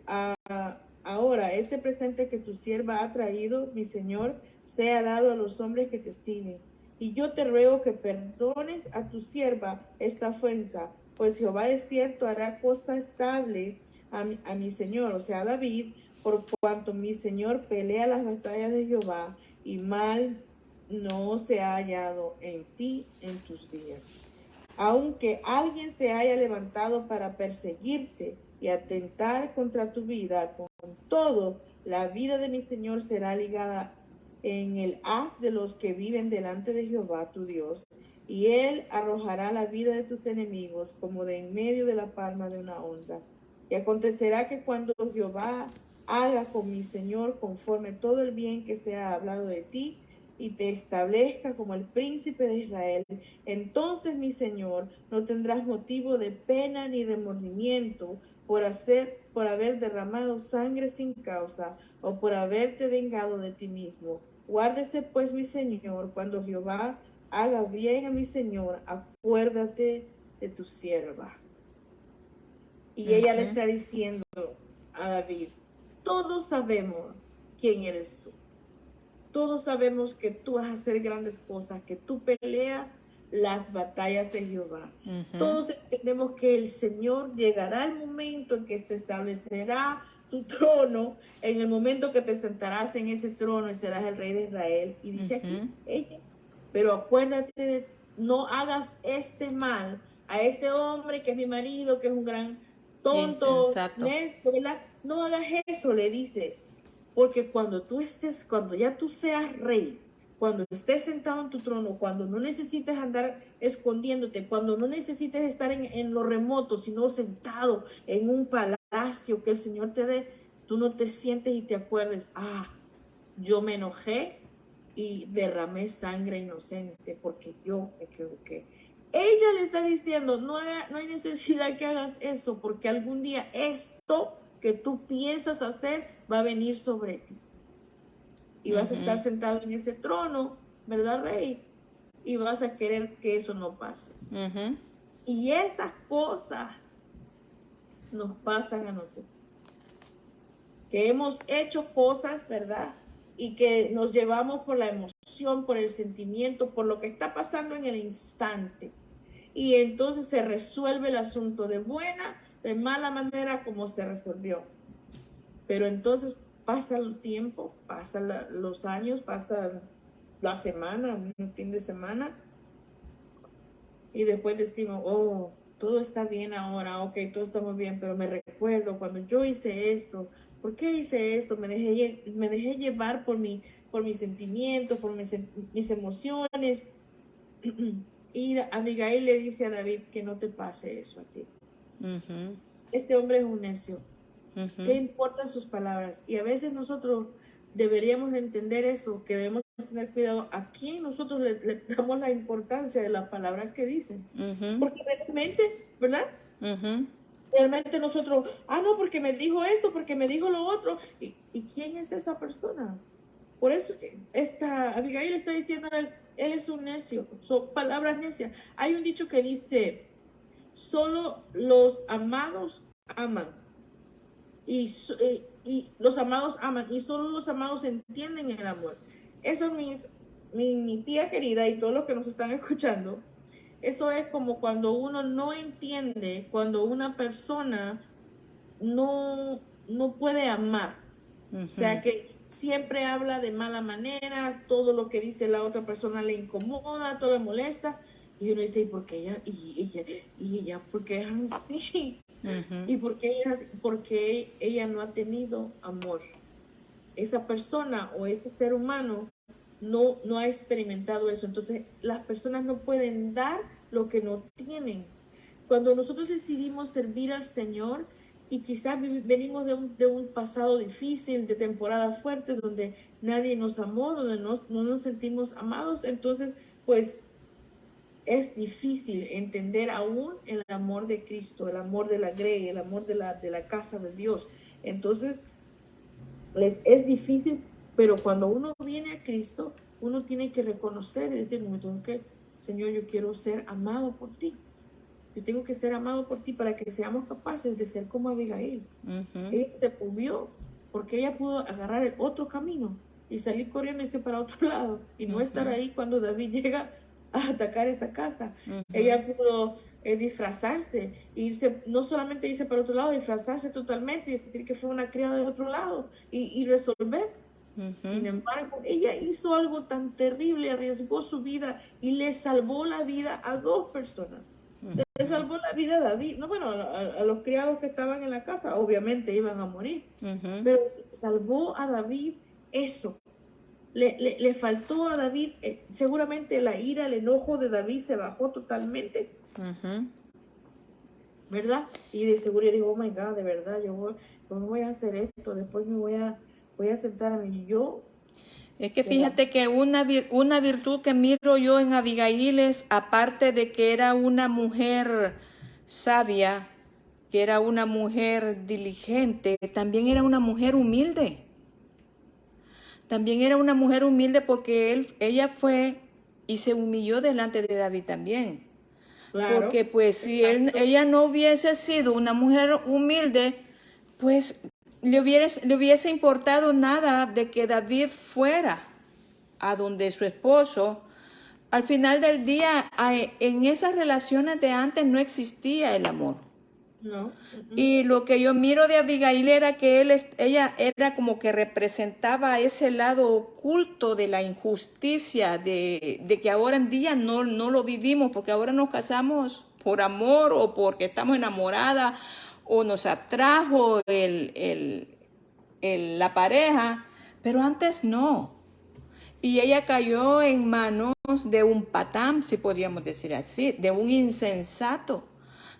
tu sierva ha traído, mi Señor, sea dado a los hombres que te siguen. Y yo te ruego que perdones a tu sierva esta ofensa, pues Jehová de cierto hará cosa estable a mi Señor, o sea, a David, por cuanto mi Señor pelea las batallas de Jehová, y mal no se ha hallado en ti en tus días. Aunque alguien se haya levantado para perseguirte y atentar contra tu vida, con todo, la vida de mi Señor será ligada en el haz de los que viven delante de Jehová tu Dios, y él arrojará la vida de tus enemigos como de en medio de la palma de una onda. Y acontecerá que cuando Jehová haga con mi Señor conforme todo el bien que se ha hablado de ti, y te establezca como el príncipe de Israel, entonces mi Señor no tendrás motivo de pena ni remordimiento por haber derramado sangre sin causa, o por haberte vengado de ti mismo. Guárdese pues mi Señor, cuando Jehová haga bien a mi Señor, acuérdate de tu sierva. Y ella le está diciendo a David, todos sabemos quién eres tú. Todos sabemos que tú vas a hacer grandes cosas, que tú peleas las batallas de Jehová. Todos entendemos que el Señor llegará el momento en que se establecerá tu trono, en el momento que te sentarás en ese trono y serás el rey de Israel. Y dice aquí, ella, pero acuérdate, no hagas este mal a este hombre que es mi marido, que es un gran tonto, necio, ¿verdad? No hagas eso, le dice. Porque cuando ya tú seas rey, cuando estés sentado en tu trono, cuando no necesites andar escondiéndote, cuando no necesites estar en lo remoto, sino sentado en un palacio que el Señor te dé, tú no te sientes y te acuerdes, yo me enojé y derramé sangre inocente porque yo me equivoqué. Ella le está diciendo, no hay necesidad que hagas eso, porque algún día esto que tú piensas hacer va a venir sobre ti. Y vas a estar sentado en ese trono, ¿verdad, rey? Y vas a querer que eso no pase. Y esas cosas nos pasan a nosotros. Que hemos hecho cosas, ¿verdad? Y que nos llevamos por la emoción, por el sentimiento, por lo que está pasando en el instante. Y entonces se resuelve el asunto de buena, de mala manera, como se resolvió. Pero entonces pasa el tiempo, pasan los años, pasa la semana, un fin de semana, y después decimos, todo está bien ahora, ok, todo está muy bien, pero me recuerdo cuando yo hice esto. ¿Por qué hice esto? Me dejé llevar por mis sentimientos, por mis emociones. Y Abigail le dice a David que no te pase eso a ti. Este hombre es un necio. ¿Qué importan sus palabras? Y a veces nosotros deberíamos entender eso, que debemos tener cuidado a quién nosotros le damos la importancia de las palabras que dicen. Porque realmente, ¿verdad? Realmente nosotros, no, porque me dijo esto, porque me dijo lo otro. ¿Y quién es esa persona? Por eso Abigail está diciendo a él es un necio, son palabras necias. Hay un dicho que dice, solo los amados aman. Y los amados aman, y solo los amados entienden el amor. Eso mi tía querida y todos los que nos están escuchando, eso es como cuando uno no entiende, cuando una persona no puede amar. O sea, que siempre habla de mala manera, todo lo que dice la otra persona le incomoda, todo le molesta. Y uno dice, ¿y por qué ella, por qué es así? ¿Y por qué porque ella no ha tenido amor? Esa persona o ese ser humano no ha experimentado eso. Entonces, las personas no pueden dar lo que no tienen. Cuando nosotros decidimos servir al Señor, y quizás venimos de un pasado difícil, de temporadas fuertes, donde nadie nos amó, donde no nos sentimos amados, entonces, pues, es difícil entender aún el amor de Cristo, el amor de la grey, el amor de la casa de Dios. Entonces, es difícil, pero cuando uno viene a Cristo, uno tiene que reconocer y decir, Señor, yo quiero ser amado por ti. Yo tengo que ser amado por ti para que seamos capaces de ser como Abigail. Ella se movió porque ella pudo agarrar el otro camino y salir corriendo y irse para otro lado y no estar ahí cuando David llega a atacar esa casa. Ella pudo disfrazarse, irse, no solamente irse para otro lado, disfrazarse totalmente y decir que fue una criada de otro lado y resolver. Sin embargo, ella hizo algo tan terrible, arriesgó su vida y le salvó la vida a 2 personas. Le salvó la vida a David, a los criados que estaban en la casa, obviamente iban a morir, pero salvó a David eso. le faltó a David, seguramente la ira, el enojo de David se bajó totalmente, ¿verdad? Y de seguro dijo, oh my God, de verdad, yo no voy a hacer esto, después voy a sentarme. Yo, es que fíjate que una virtud que miro yo en Abigail es, aparte de que era una mujer sabia, que era una mujer diligente, también era una mujer humilde. También era una mujer humilde porque ella fue y se humilló delante de David también. claro, Porque pues si ella no hubiese sido una mujer humilde, pues le hubiese importado nada de que David fuera a donde su esposo. Al final del día, en esas relaciones de antes no existía el amor. no. Y lo que yo miro de Abigail era que ella era como que representaba ese lado oculto de la injusticia, de que ahora en día no lo vivimos, porque ahora nos casamos por amor o porque estamos enamoradas o nos atrajo la pareja, pero antes no. Y ella cayó en manos de un patán, si podríamos decir así, de un insensato.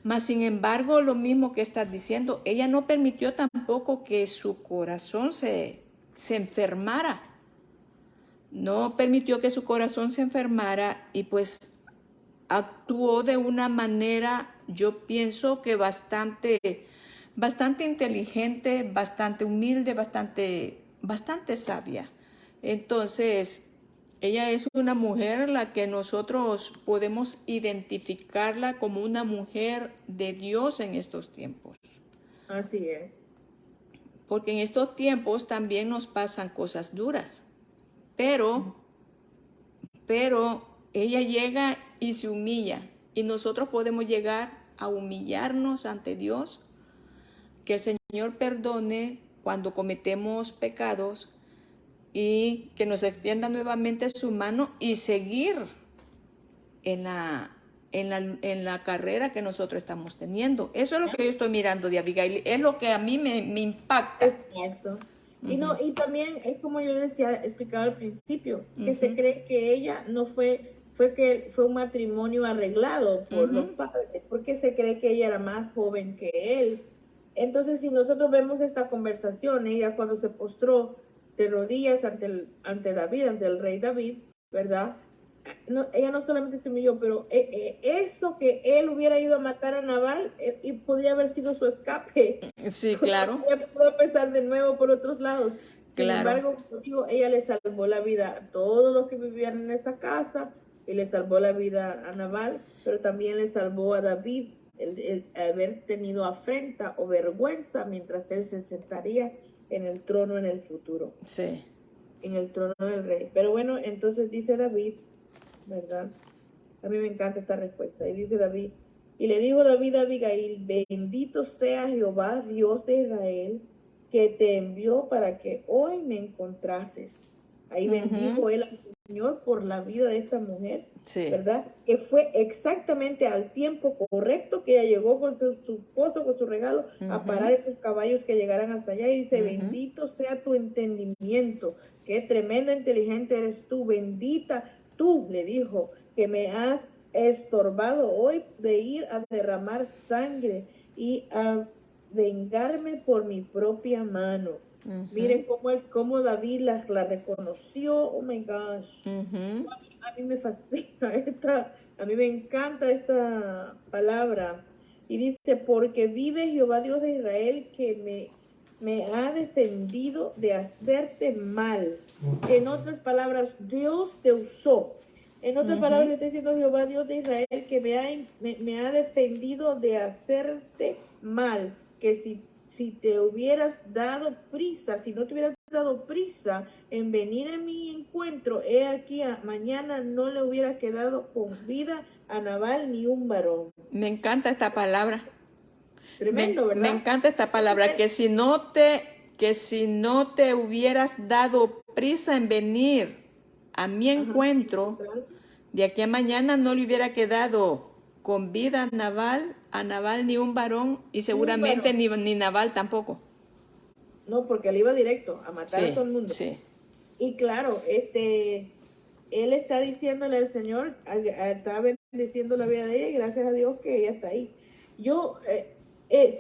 Mas, sin embargo, lo mismo que estás diciendo, ella no permitió tampoco que su corazón se enfermara. No permitió que su corazón se enfermara y pues actuó de una manera, yo pienso que bastante inteligente, bastante humilde, bastante sabia. Entonces, ella es una mujer la que nosotros podemos identificarla como una mujer de Dios en estos tiempos. Así es. Porque en estos tiempos también nos pasan cosas duras. Pero ella llega y se humilla. Y nosotros podemos llegar a humillarnos ante Dios. Que el Señor perdone cuando cometemos pecados y que nos extienda nuevamente su mano y seguir en la carrera que nosotros estamos teniendo. Eso es lo que yo estoy mirando de Abigail, es lo que a mí me impacta. Exacto. Y también es como yo explicaba al principio, que se cree que ella no fue un matrimonio arreglado por los padres, porque se cree que ella era más joven que él. Entonces, si nosotros vemos esta conversación, ella cuando se postró de rodillas ante David, ante el rey David, ¿verdad? Ella no solamente se humilló, pero eso que él hubiera ido a matar a Nabal y podría haber sido su escape. Sí, claro. Ella pudo empezar de nuevo por otros lados. Sin Claro. embargo, digo, ella le salvó la vida a todos los que vivían en esa casa y le salvó la vida a Nabal, pero también le salvó a David el haber tenido afrenta o vergüenza mientras él se sentaría en el trono en el futuro. Sí. En el trono del rey. Pero bueno, entonces dice David, ¿verdad? A mí me encanta esta respuesta. Y dice David, y le dijo David a Abigail, bendito sea Jehová, Dios de Israel, que te envió para que hoy me encontrases. Ahí bendijo él al Señor por la vida de esta mujer, Sí. ¿verdad? Que fue exactamente al tiempo correcto que ella llegó con su esposo, con su regalo, a parar esos caballos que llegaran hasta allá. Y dice, bendito sea tu entendimiento, qué tremenda inteligente eres tú, bendita tú, le dijo, que me has estorbado hoy de ir a derramar sangre y a vengarme por mi propia mano. Miren cómo David la reconoció. Oh my gosh. A mí me fascina a mí me encanta esta palabra. Y dice, porque vive Jehová Dios de Israel que me ha defendido de hacerte mal. En otras palabras, Dios te usó. En otras palabras, le está diciendo Jehová Dios de Israel que me ha defendido de hacerte mal. Que si te hubieras dado prisa, si no te hubieras dado prisa en venir a mi encuentro, he aquí, mañana no le hubiera quedado con vida a Nabal ni un varón. Me encanta esta palabra. Tremendo, ¿verdad? Me encanta esta palabra, que si no te hubieras dado prisa en venir a mi encuentro, de aquí a mañana no le hubiera quedado con vida a Nabal ni un varón, y seguramente ni Nabal tampoco. No, porque él iba directo a matar a todo el mundo. Sí. Y claro, él está diciéndole al Señor, está bendiciendo la vida de ella y gracias a Dios que ella está ahí. Yo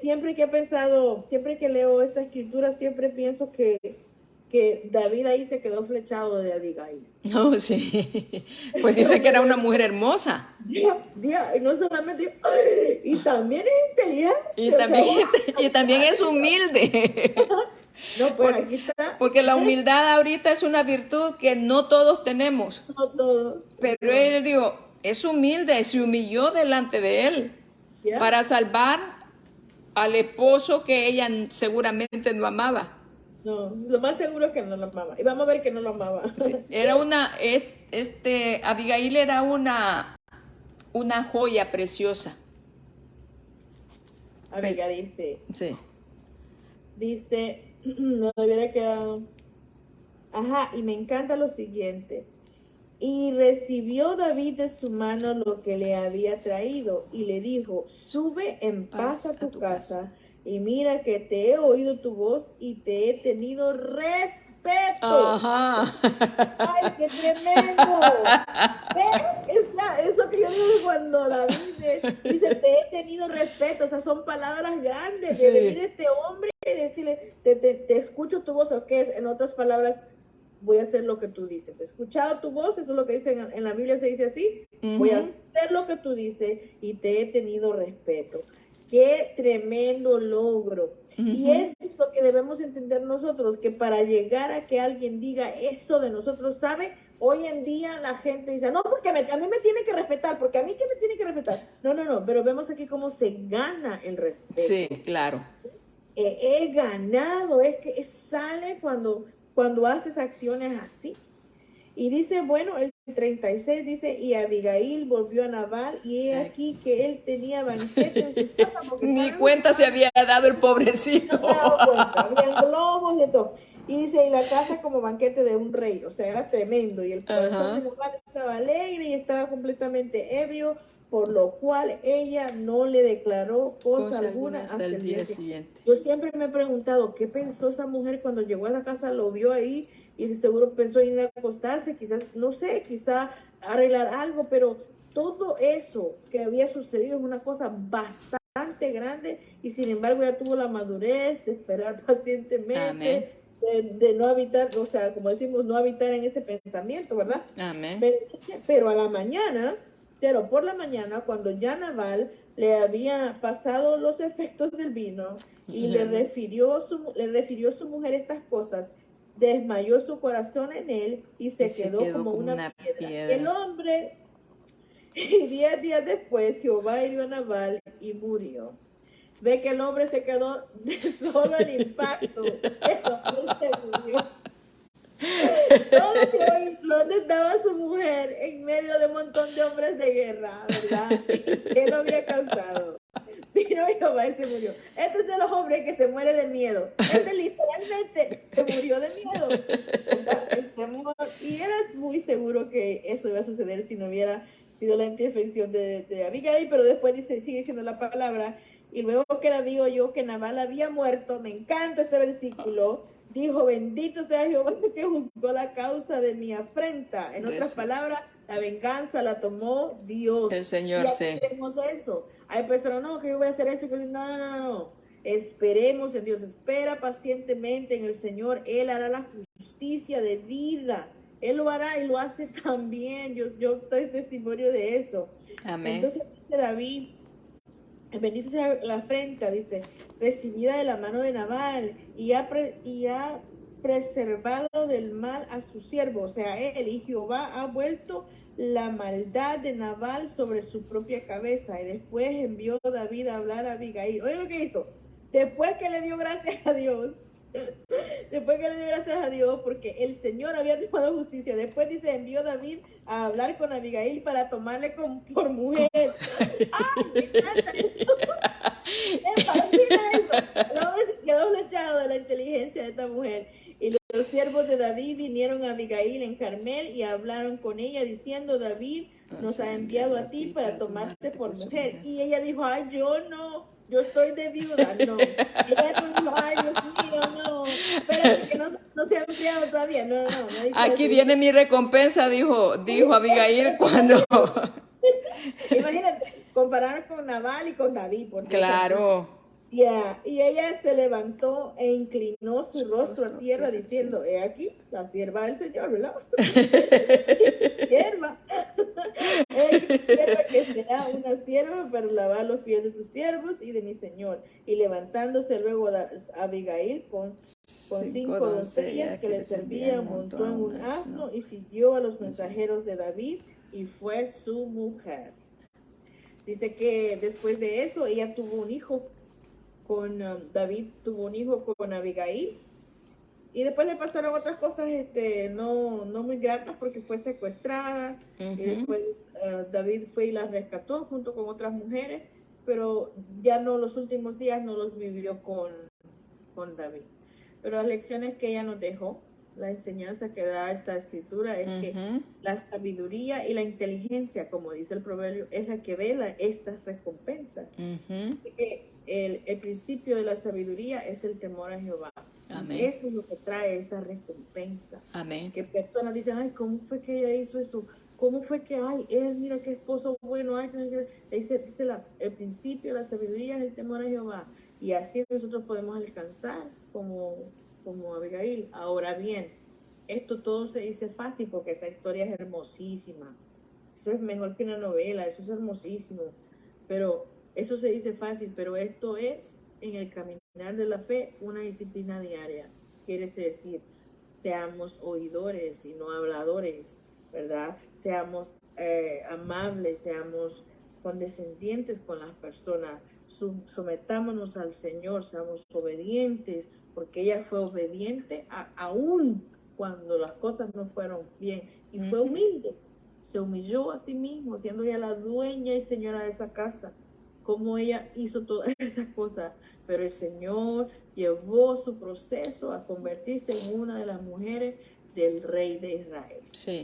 siempre que he pensado, siempre que leo esta escritura, siempre pienso que David ahí se quedó flechado de Abigail. Oh, sí. Pues dice que era una mujer hermosa. Y no solamente, y también es inteligente. Y también es humilde. No, pues aquí está. Porque la humildad ahorita es una virtud que no todos tenemos. No todo. Pero él, digo, es humilde, se humilló delante de él ¿Ya? para salvar al esposo que ella seguramente no amaba. No, lo más seguro es que no lo amaba. Y vamos a ver que no lo amaba. Sí, era Abigail era una joya preciosa. Amiga dice, Sí. no hubiera quedado. Ajá, y me encanta lo siguiente. Y recibió David de su mano lo que le había traído y le dijo, sube en paz a tu casa y mira que te he oído tu voz y te he tenido respeto. Ajá. ¡Ay, qué tremendo! Es lo que yo digo cuando David dice, te he tenido respeto. O sea, son palabras grandes de venir este hombre y decirle, te escucho tu voz. ¿O qué? En otras palabras, voy a hacer lo que tú dices. He escuchado tu voz, eso es lo que dice en la Biblia, se dice así. Voy a hacer lo que tú dices y te he tenido respeto. ¡Qué tremendo logro! Y eso es lo que debemos entender nosotros, que para llegar a que alguien diga eso de nosotros, ¿sabe? Hoy en día la gente dice, no, porque a mí me tiene que respetar, porque a mí que me tiene que respetar. No, pero vemos aquí cómo se gana el respeto. Sí, claro. He ganado, es que sale cuando haces acciones así. Y dice, bueno, el 36 dice, y Abigail volvió a Nabal, y he aquí que él tenía banquete en su casa. Ni cuenta se había dado el pobrecito. No se había dado cuenta, había globos y todo. Y dice, y la casa como banquete de un rey, o sea, era tremendo. Y el corazón de Nabal estaba alegre y estaba completamente ebrio, por lo cual ella no le declaró cosa alguna hasta el día siguiente. Yo siempre me he preguntado, ¿qué pensó esa mujer cuando llegó a la casa, lo vio ahí? Y de seguro pensó en ir a acostarse, quizás, no sé, quizás arreglar algo, pero todo eso que había sucedido es una cosa bastante grande y sin embargo ya tuvo la madurez de esperar pacientemente, de no habitar, o sea, como decimos, no habitar en ese pensamiento, ¿verdad? Amén. Pero por la mañana, cuando ya Nabal le había pasado los efectos del vino y le refirió su mujer estas cosas, desmayó su corazón en él y se quedó como una piedra. El hombre, y 10 días después, Jehová hirió a Nabal y murió. Ve que el hombre se quedó de solo el impacto. El hombre se murió. ¿Dónde estaba su mujer en medio de un montón de hombres de guerra, verdad? ¿Qué lo había causado? Vino Jehová y se murió. Este es de los hombres que se muere de miedo. Este literalmente se murió de miedo. El temor. Y eras muy seguro que eso iba a suceder si no hubiera sido la intervención de Abigail, pero después sigue diciendo la palabra. Y luego que David oyó que Nabal había muerto, me encanta este versículo, dijo, bendito sea Jehová que juzgó la causa de mi afrenta. En otras palabras, la venganza la tomó Dios. El Señor, sí. Tenemos eso. Hay personas, no, que yo voy a hacer esto. No. Esperemos en Dios. Espera pacientemente en el Señor. Él hará la justicia de vida. Él lo hará y lo hace también. Yo estoy testimonio de eso. Amén. Entonces dice David, bendito sea la afrenta, dice, recibida de la mano de Nabal y ha preservado del mal a su siervo, o sea, él, y Jehová ha vuelto la maldad de Nabal sobre su propia cabeza. Y después envió David a hablar a Abigail. Oye lo que hizo, después que le dio gracias a Dios, porque el Señor había tomado justicia, después dice, envió David a hablar con Abigail para tomarle por mujer. ¡Ay, me encanta esto! Me fascina eso. El hombre se quedó flechado de la inteligencia de esta mujer. Y los siervos de David vinieron a Abigail en Carmel y hablaron con ella diciendo, David nos ha enviado a ti para tomarte por mujer. Y ella dijo, ay, yo no yo estoy de viuda, no. Y ella no dijo, ay, Dios mío, no. Espérate que no se ha enfriado todavía. No dice Aquí eso. viene mi recompensa, dijo Abigail cuando... Imagínate, comparar con Nabal y con David, por ejemplo. Claro. Ya, y ella se levantó e inclinó su rostro a tierra diciendo, he aquí, la sierva del Señor, ¿verdad? Sierva. Sierva que será una sierva para lavar los pies de tus siervos y de mi Señor. Y levantándose luego Abigail con cinco doncellas que le servían, montó en un asno y siguió a los mensajeros de David y fue su mujer. Dice que después de eso ella tuvo un hijo con David, tuvo un hijo con Abigail, y después le pasaron otras cosas no muy gratas porque fue secuestrada. Y después David fue y la rescató junto con otras mujeres, pero ya no, los últimos días no los vivió con David. Pero las lecciones que ella nos dejó, la enseñanza que da esta escritura es que la sabiduría y la inteligencia, como dice el proverbio, es la que vela estas recompensas. Que el principio de la sabiduría es el temor a Jehová. Amén. Eso es lo que trae esa recompensa. Amén. Que personas dicen, ay, ¿cómo fue que ella hizo eso? ¿Cómo fue que, ay, él, mira qué esposo bueno? Ay, dice el principio de la sabiduría es el temor a Jehová. Y así nosotros podemos alcanzar como Abigail. Ahora bien, esto todo se dice fácil porque esa historia es hermosísima. Eso es mejor que una novela, eso es hermosísimo. Pero eso se dice fácil, pero esto es en el caminar de la fe una disciplina diaria. Quiere decir, seamos oidores y no habladores, ¿verdad? Seamos amables, seamos condescendientes con las personas, sometámonos al Señor, seamos obedientes, porque ella fue obediente aún cuando las cosas no fueron bien, y fue humilde, se humilló a sí mismo, siendo ella la dueña y señora de esa casa, como ella hizo todas esas cosas, pero el Señor llevó su proceso a convertirse en una de las mujeres del rey de Israel. Sí.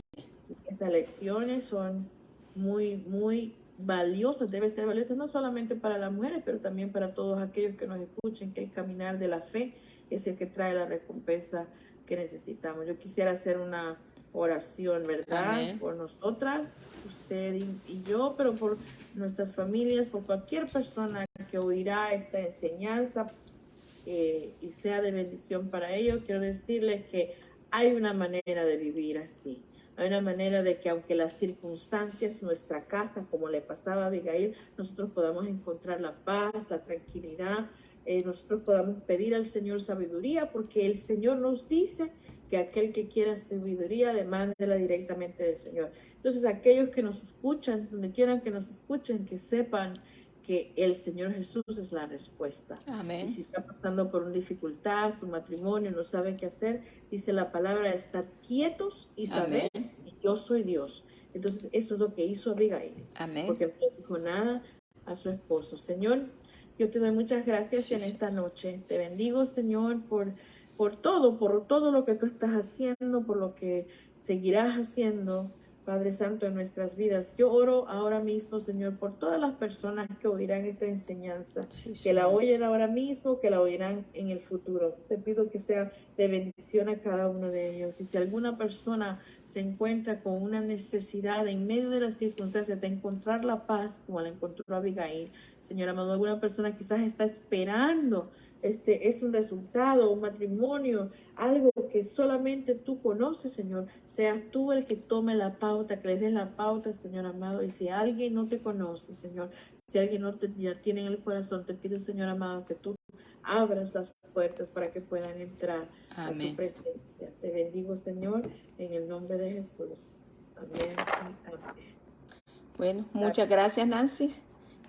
Esas lecciones son muy, muy valiosas, debe ser valiosas no solamente para las mujeres, pero también para todos aquellos que nos escuchen, que el caminar de la fe es el que trae la recompensa que necesitamos. Yo quisiera hacer una oración, ¿verdad? Amén. Por nosotras, usted y yo, pero por nuestras familias, por cualquier persona que oirá esta enseñanza y sea de bendición para ellos. Quiero decirles que hay una manera de vivir así. Hay una manera de que aunque las circunstancias, nuestra casa, como le pasaba a Abigail, nosotros podamos encontrar la paz, la tranquilidad, nosotros podamos pedir al Señor sabiduría, porque el Señor nos dice que aquel que quiera sabiduría, demándela directamente del Señor. Entonces, aquellos que nos escuchan, donde quieran que nos escuchen, que sepan que el Señor Jesús es la respuesta. Amén. Y si está pasando por una dificultad, su matrimonio, no sabe qué hacer, dice la palabra, estar quietos y saber que yo soy Dios. Entonces, eso es lo que hizo Abigail. Amén. Porque no dijo nada a su esposo. Señor, yo te doy muchas gracias en esta noche. Te bendigo, Señor, por todo lo que tú estás haciendo, por lo que seguirás haciendo, Padre Santo, en nuestras vidas. Yo oro ahora mismo, Señor, por todas las personas que oirán esta enseñanza, que la oyen ahora mismo, que la oirán en el futuro. Te pido que sea de bendición a cada uno de ellos. Y si alguna persona se encuentra con una necesidad en medio de las circunstancias de encontrar la paz, como la encontró Abigail, Señor amado, alguna persona quizás está esperando es un resultado, un matrimonio, algo que solamente tú conoces, Señor. Seas tú el que tome la pauta, que les des la pauta, Señor amado. Y si alguien no te conoce, Señor, si alguien no te ya tiene en el corazón, te pido, Señor amado, que tú abras las puertas para que puedan entrar a tu presencia. Te bendigo, Señor, en el nombre de Jesús. Amén y amén. Bueno, muchas gracias, Nancy.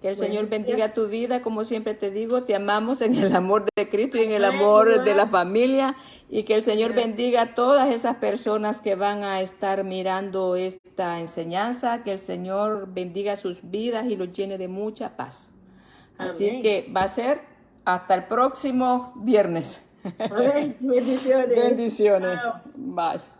Que el Señor bendiga tu vida, como siempre te digo, te amamos en el amor de Cristo y en el amor de la familia, y que el Señor bendiga a todas esas personas que van a estar mirando esta enseñanza, que el Señor bendiga sus vidas y los llene de mucha paz. Así Amén. Que va a ser hasta el próximo viernes. Amén. Bendiciones. Bendiciones. Bye.